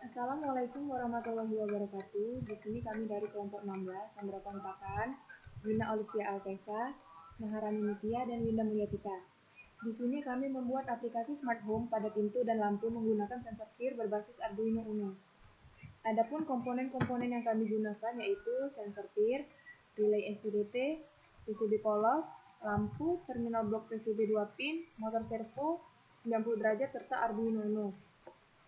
Assalamualaikum warahmatullahi wabarakatuh. Di sini kami dari kelompok 16, Sandra Kontakan, Wina Olivia Altesa, Maharani Nitya, dan Winda Mulyatika. Di sini kami membuat aplikasi smart home pada pintu dan lampu menggunakan sensor FIR berbasis Arduino Uno. Adapun komponen-komponen yang kami gunakan yaitu sensor FIR, relay SPDT, PCB polos, lampu, terminal blok PCB 2 pin, motor servo, 90 derajat, serta Arduino Uno.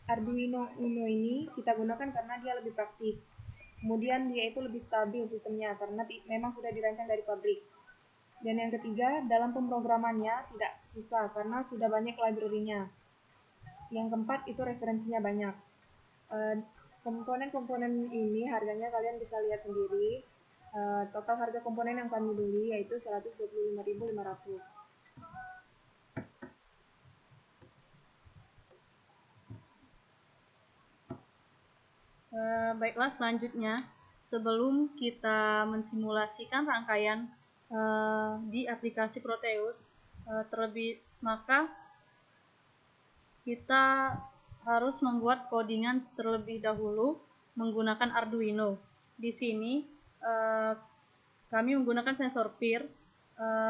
Arduino Uno ini kita gunakan karena dia lebih praktis. Kemudian dia itu lebih stabil sistemnya karena memang sudah dirancang dari pabrik. Dan yang ketiga, dalam pemrogramannya tidak susah karena sudah banyak library-nya. Yang keempat, itu referensinya banyak. Komponen-komponen ini harganya kalian bisa lihat sendiri. Total harga komponen yang kami beli yaitu 125.500. Baiklah, selanjutnya sebelum kita mensimulasikan rangkaian di aplikasi Proteus, maka kita harus membuat codingan terlebih dahulu menggunakan Arduino. Di sini kami menggunakan sensor PIR.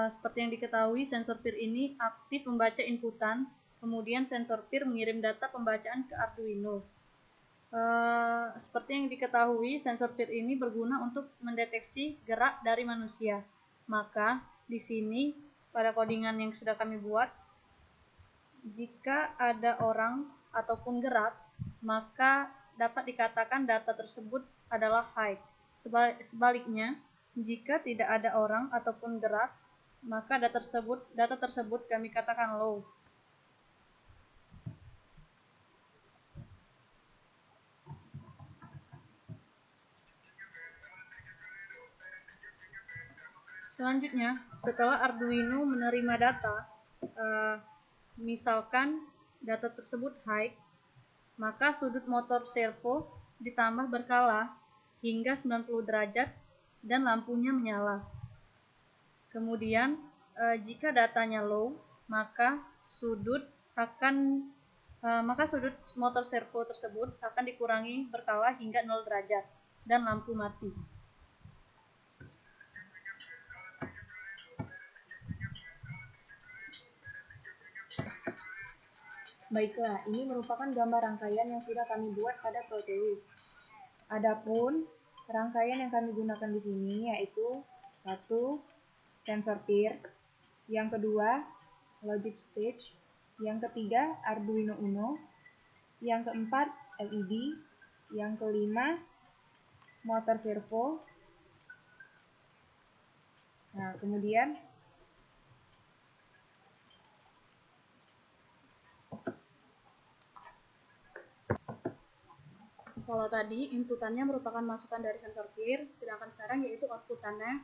Seperti yang diketahui, sensor PIR ini aktif membaca inputan, kemudian sensor PIR mengirim data pembacaan ke Arduino. Seperti yang diketahui, sensor PIR ini berguna untuk mendeteksi gerak dari manusia. Maka di sini pada codingan yang sudah kami buat, jika ada orang ataupun gerak, maka dapat dikatakan data tersebut adalah high. Sebaliknya, jika tidak ada orang ataupun gerak, maka data tersebut kami katakan low. Selanjutnya, setelah Arduino menerima data, misalkan data tersebut high, maka sudut motor servo ditambah berkala hingga 90 derajat dan lampunya menyala. Kemudian, jika datanya low, maka sudut motor servo tersebut akan dikurangi berkala hingga 0 derajat dan lampu mati. Baiklah, ini merupakan gambar rangkaian yang sudah kami buat pada Proteus. Adapun rangkaian yang kami gunakan di sini yaitu 1. Sensor PIR, yang kedua Logic Stage, yang ketiga Arduino Uno, yang keempat LED, yang kelima motor servo. Nah, kemudian kalau tadi inputannya merupakan masukan dari sensor PIR, sedangkan sekarang yaitu outputannya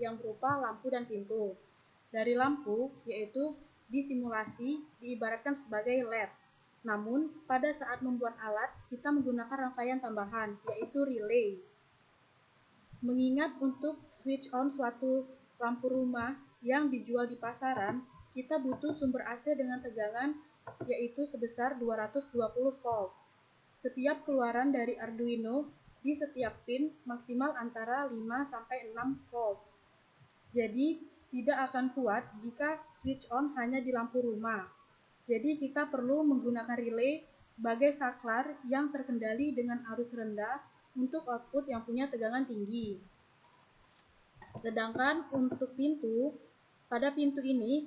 yang berupa lampu dan pintu. Dari lampu yaitu disimulasi diibaratkan sebagai LED. Namun pada saat membuat alat kita menggunakan rangkaian tambahan yaitu relay. Mengingat untuk switch on suatu lampu rumah yang dijual di pasaran, kita butuh sumber AC dengan tegangan yaitu sebesar 220 volt. Setiap keluaran dari Arduino di setiap pin maksimal antara 5-6 volt. Jadi, tidak akan kuat jika switch on hanya di lampu rumah. Jadi, kita perlu menggunakan relay sebagai saklar yang terkendali dengan arus rendah untuk output yang punya tegangan tinggi. Sedangkan untuk pintu, pada pintu ini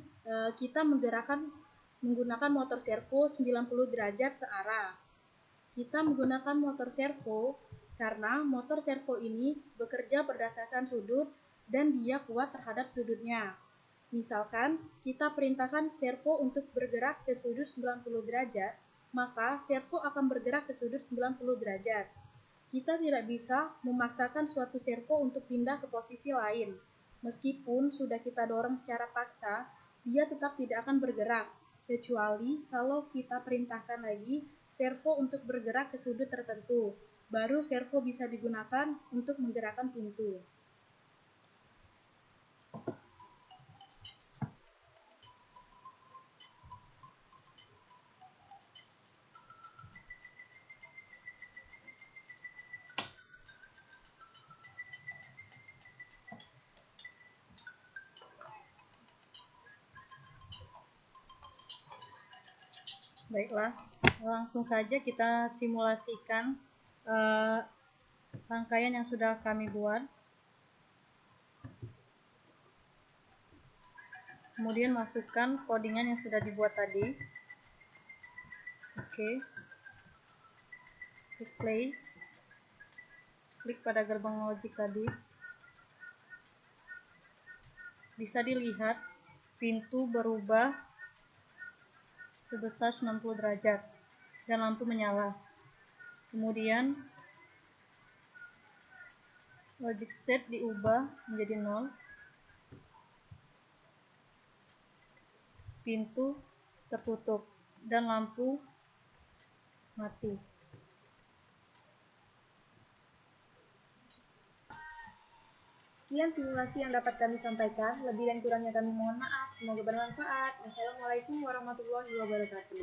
kita menggunakan motor servo 90 derajat searah. Kita menggunakan motor servo karena motor servo ini bekerja berdasarkan sudut dan dia kuat terhadap sudutnya. Misalkan kita perintahkan servo untuk bergerak ke sudut 90 derajat, maka servo akan bergerak ke sudut 90 derajat. Kita tidak bisa memaksakan suatu servo untuk pindah ke posisi lain. Meskipun sudah kita dorong secara paksa, dia tetap tidak akan bergerak, kecuali kalau kita perintahkan lagi servo untuk bergerak ke sudut tertentu, baru servo bisa digunakan untuk menggerakkan pintu. Baiklah, langsung saja kita simulasikan rangkaian yang sudah kami buat. Kemudian masukkan codingan yang sudah dibuat tadi. Oke. Klik play. Klik pada gerbang logik tadi. Bisa dilihat pintu berubah sebesar 90 derajat dan lampu menyala. Kemudian logic state diubah menjadi 0. Pintu tertutup dan lampu mati. Sekian simulasi yang dapat kami sampaikan. Lebih dan kurangnya kami mohon maaf. Semoga bermanfaat. Wassalamualaikum warahmatullahi wabarakatuh.